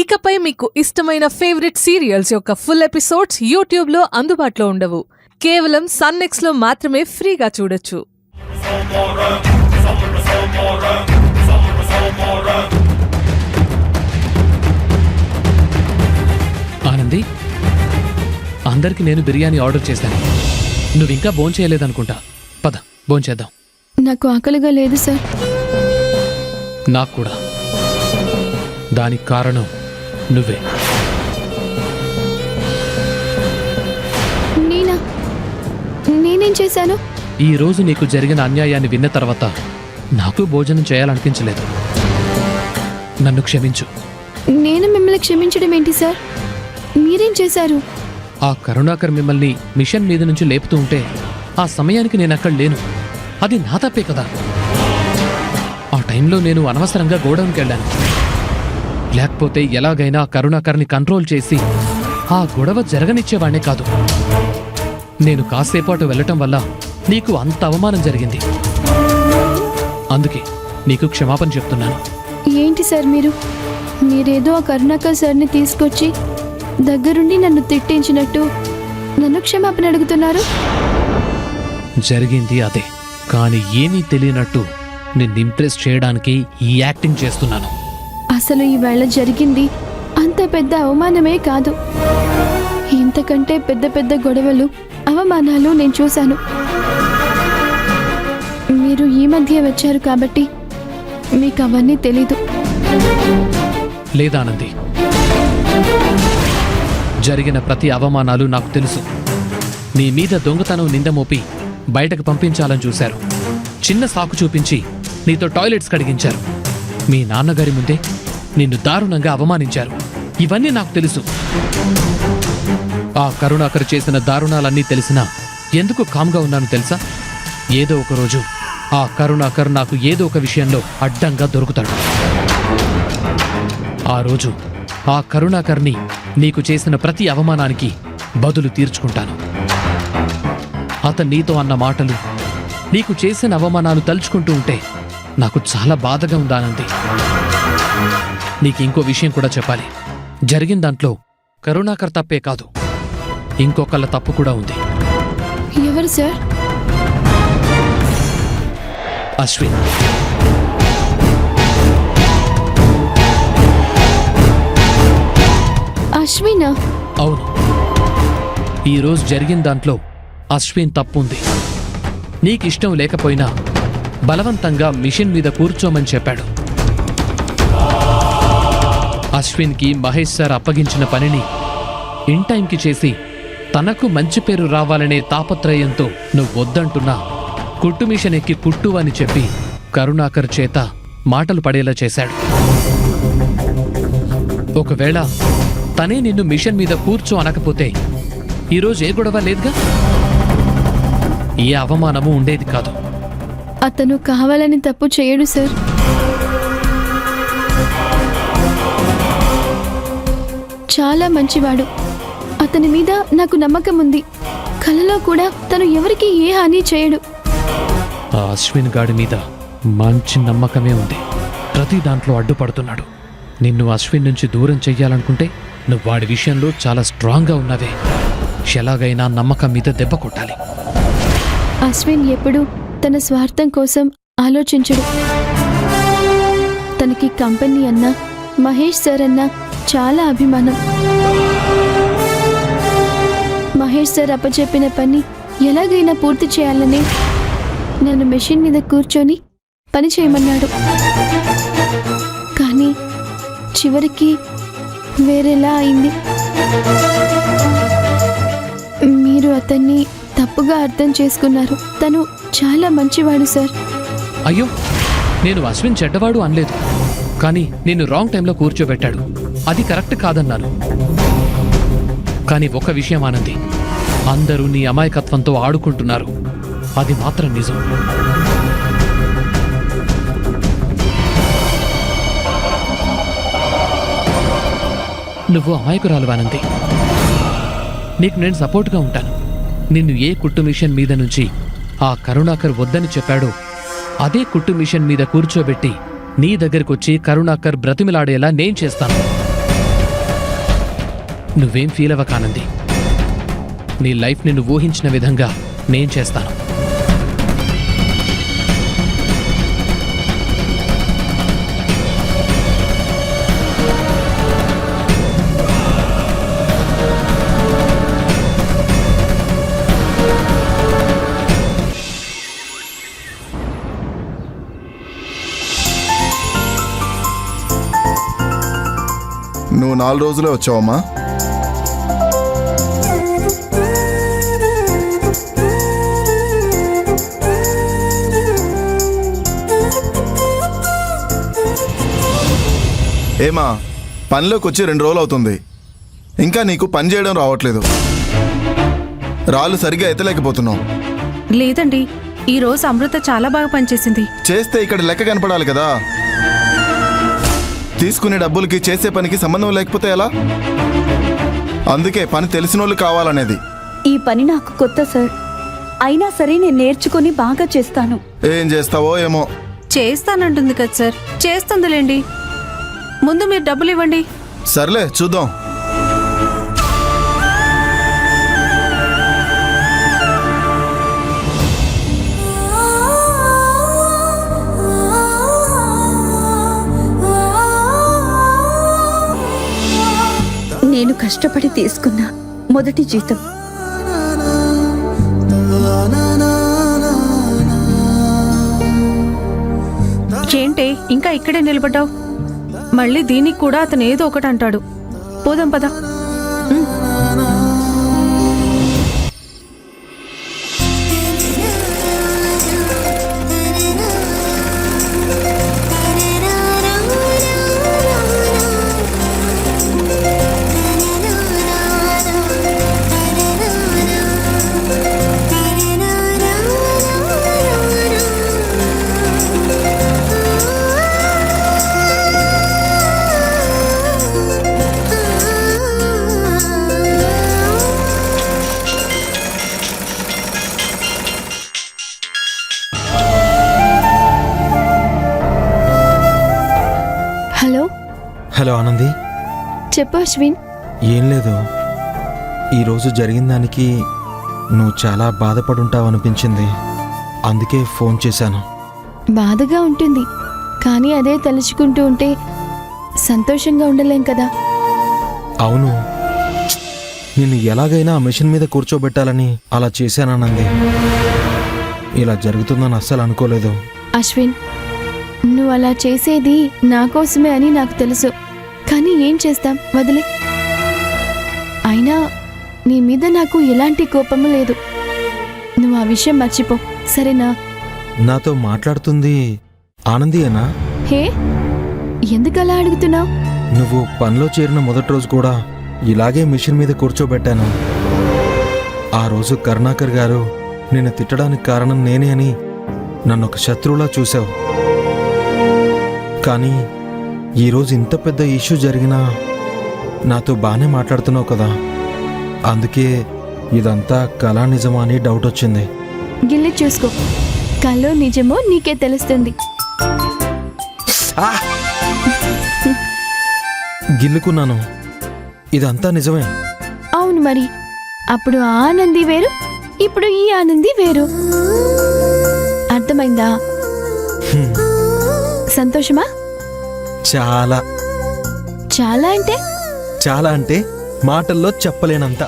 ఇకపై మీకు ఇష్టమైన ఫేవరెట్ సీరియల్స్ యొక్క ఫుల్ ఎపిసోడ్స్ యూట్యూబ్లో అందుబాటులో ఉండవు. కేవలం సన్నెక్స్లో మాత్రమే ఫ్రీగా చూడొచ్చు. ఆనంది, అందరికి నేను బిర్యానీ ఆర్డర్ చేశాను. నువ్వింకా భోంచేయలేదనుకుంటా. పద భోంచేద్దాం. నాకు ఆకలిగా లేదు సార్. నాకు కూడా. దానికి కారణం నువ్వే. నేనేం చేశాను? ఈ రోజు నీకు జరిగిన అన్యాయాన్ని విన్న తర్వాత నాకు భోజనం చేయాలనిపించలేదు. నన్ను క్షమించు. నేను మిమ్మల్ని క్షమించడం ఏంటి సార్? మీరేం చేశారు? ఆ కరుణాకర్ మిమ్మల్ని మిషన్ మీద నుంచి లేపుతూ ఉంటే ఆ సమయానికి నేను అక్కడ లేను. అది నా తప్పే కదా. ఆ టైంలో నేను అనవసరంగా గోడౌన్కి వెళ్ళాను. లేకపోతే ఎలాగైనా కరుణాకర్ని కంట్రోల్ చేసి ఆ గొడవ జరగనిచ్చేవాణ్ణే కాదు. నేను కాసేపాటు వెళ్ళటం వల్ల నీకు అంత అవమానం జరిగింది. అందుకే నీకు క్షమాపణ చెప్తున్నాను. ఏంటి సార్ మీరేదో ఆ కరుణాకర్ సార్ని తీసుకొచ్చి దగ్గరుండి నన్ను తిట్టించినట్టు నన్ను క్షమాపణ అడుగుతున్నారు? జరిగింది అదే, కానీ ఏమీ తెలియనట్టు నిన్ను ఇంప్రెస్ చేయడానికి ఈ యాక్టింగ్ చేస్తున్నాను. అసలు ఈవేళ జరిగింది అంత పెద్ద అవమానమే కాదు. ఇంతకంటే పెద్ద పెద్ద గొడవలు, అవమానాలు నేను చూశాను. మీరు ఈ మధ్య వచ్చారు కాబట్టి మీకు అవన్నీ తెలీదు. లేదానంది, జరిగిన ప్రతి అవమానాలు నాకు తెలుసు. నీ మీద దొంగతనం నిందమోపి బయటకు పంపించాలని చూశారు. చిన్న సాకు చూపించి నీతో టాయిలెట్స్ కడిగించారు. మీ నాన్నగారి ముందే నిన్ను దారుణంగా అవమానించారు. ఇవన్నీ నాకు తెలుసు. ఆ కరుణాకర్ చేసిన దారుణాలన్నీ తెలిసినా ఎందుకు కామ్గా ఉన్నాను తెలుసా? ఏదో ఒక రోజు ఆ కరుణాకర్ నాకు ఏదో ఒక విషయంలో అడ్డంగా దొరుకుతాడు. ఆ రోజు ఆ కరుణాకర్ని నీకు చేసిన ప్రతి అవమానానికి బదులు తీర్చుకుంటాను. అతను నీతో అన్న మాటలు, నీకు చేసిన అవమానాలు తలుచుకుంటూ ఉంటే నాకు చాలా బాధగా ఉందానంది. నీకింకో విషయం కూడా చెప్పాలి. జరిగిన దాంట్లో కరుణాకర్ తప్పే కాదు, ఇంకొకళ్ళ తప్పు కూడా ఉంది. ఎవరు సార్? అశ్విన్. అశ్వినా? అవును, ఈరోజు జరిగిన దాంట్లో అశ్విన్ తప్పుంది. నీకిష్టం లేకపోయినా బలవంతంగా మిషన్ మీద కూర్చోమని చెప్పాడు. అశ్విన్కి మహేష్ సార్ అప్పగించిన పనిని ఇన్ టైంకి చేసి తనకు మంచి పేరు రావాలనే తాపత్రయంతో నువ్వు వద్దంటున్నా కుట్టు మిషన్ ఎక్కి కుట్టు అని చెప్పి కరుణాకర్ చేత మాటలు పడేలా చేశాడు. ఒకవేళ తనే నిన్ను మిషన్ మీద కూర్చో అనకపోతే ఈరోజు ఏ గొడవ లేదుగా, ఏ అవమానము ఉండేది కాదు. అతను కావాలని తప్పు చేయడు సార్. చాలా మంచివాడు. అతని మీద నాకు నమ్మకం ఉంది. కలలో కూడా తను ఎవరికి ఏ హాని చేయడు. ఆ అశ్విన్ గాడి మీద మంచి నమ్మకమే ఉంది. ప్రతి దాంట్లో అడ్డుపడుతున్నాడు. నిన్ను అశ్విన్ నుంచి దూరం చెయ్యాలనుకుంటే నువ్వు వాడి విషయంలో చాలా స్ట్రాంగ్గా ఉన్నావే. ఎలాగైనా నమ్మకం మీద దెబ్బ కొట్టాలి. అశ్విన్ ఎప్పుడు తన స్వార్థం కోసం ఆలోచించడు. తనకి కంపెనీ అన్నా, మహేష్ సార్ అన్నా చాలా అభిమానం. మహేష్ సార్ అప్పచెప్పిన పని ఎలాగైనా పూర్తి చేయాలని నన్ను మెషిన్ మీద కూర్చొని పని చేయమన్నాడు. కానీ చివరికి వేరేలా అయింది. మీరు అతన్ని తప్పుగా అర్థం చేసుకున్నారు. తను చాలా మంచివాడు సార్. అయ్యో, నేను అశ్విన్ చెడ్డవాడు అనలేదు, కానీ నిన్ను రాంగ్ టైంలో కూర్చోబెట్టాడు. అది కరెక్ట్ కాదన్నాను. కానీ ఒక విషయం ఆనంది, అందరూ నీ అమాయకత్వంతో ఆడుకుంటున్నారు. అది మాత్రం నిజం. నువ్వు అమాయకురాలు ఆనంది. నీకు నేను సపోర్ట్గా ఉంటాను. నిన్ను ఏ కుట్టు మిషన్ మీద నుంచి ఆ కరుణాకర్ వద్దని చెప్పాడో అదే కుట్టు మిషన్ మీద కూర్చోబెట్టి నీ దగ్గరకొచ్చి కరుణాకర్ బ్రతిమిలాడేలా నేను చేస్తాను. నువ్వేం ఫీల్ అవ్వకానంది. నీ లైఫ్ని నువ్వు ఊహించిన విధంగా నేను చేస్తాను. నువ్వు 4 రోజులే వచ్చావమ్మా. ఏమా, పనిలోకి వచ్చి 2 రోజులు అవుతుంది, ఇంకా నీకు పని చేయడం రావట్లేదు. రాళ్ళు సరిగ్గా ఎత్తలేకపోతున్నావు. లేదండి, ఈరోజు అమృత చాలా బాగా పనిచేసింది. చేస్తే ఇక్కడ లెక్క కనపడాలి కదా. తీసుకునే డబ్బులకి చేసే పనికి సంబంధం లేకపోతే ఎలా? అందుకే పని తెలిసినోళ్ళు కావాలనేది. ఈ పని నాకు కొత్త సార్, అయినా సరే నేను నేర్చుకుని బాగా చేస్తాను. ఏం చేస్తావో ఏమో. చేస్తానంటుంది కదా సార్, చేస్తుందిలేండి. ముందు మీరు డబ్బులు ఇవ్వండి. సర్లే చూద్దాం. నేను కష్టపడి తీసుకున్న మొదటి జీతం. ఏంటే ఇంకా ఇక్కడే నిలబడ్డావు? మళ్ళీ దీనికి కూడా అతను ఏదో ఒకటి అంటాడు. పోదాం పద. హలో ఆనంది. చెప్పు అశ్విన్. ఏం లేదు, ఈరోజు జరిగిన దానికి నువ్వు చాలా బాధపడుంటావు అనిపించింది, అందుకే ఫోన్ చేశాను. బాధగా ఉంటుంది, కానీ అదే తలుచుకుంటూ ఉంటే సంతోషంగా ఉండలేం కదా. అవును, నిన్ను ఎలాగైనా ఆ మిషన్ మీద కూర్చోబెట్టాలని అలా చేశానంది. ఇలా జరుగుతుందని అస్సలు అనుకోలేదు. అశ్విన్, నువ్వు అలా చేసేది నా కోసమే అని నాకు తెలుసు, కానీ ఏం చేస్తాం, వదిలే. అయినా నీ మీద నాకు ఎలాంటి కోపము లేదు. నువ్వు ఆ విషయం మర్చిపో, సరేనా? నాతో మాట్లాడుతుంది ఆనందియేనా? హే, ఎందుకలా అడుగుతున్నావు? నువ్వు పనిలో చేరిన మొదటి రోజు కూడా ఇలాగే మిషన్ మీద కూర్చోబెట్టాను. ఆ రోజు కరుణాకర్ గారు నిన్ను తిట్టడానికి కారణం నేనే అని నన్ను ఒక శత్రువులా చూశావు. కానీ ఈరోజు ఇంత పెద్ద ఇష్యూ జరిగినా నాతో బాగానే మాట్లాడుతున్నావు కదా, అందుకే ఇదంతా కళా నిజమా అని డౌట్ వచ్చింది. గిల్లి చూసుకో, కలో నిజమో నీకే తెలుస్తుంది. గిల్లుకున్నాను, ఇదంతా నిజమే. అవును మరి, అప్పుడు ఆ ఆనంది వేరు, ఇప్పుడు ఈ ఆనంది వేరు. అర్థమైందా? సంతోషమా? చాలా చాలా అంటే చాలా అంటే మాటల్లో చెప్పలేనంత.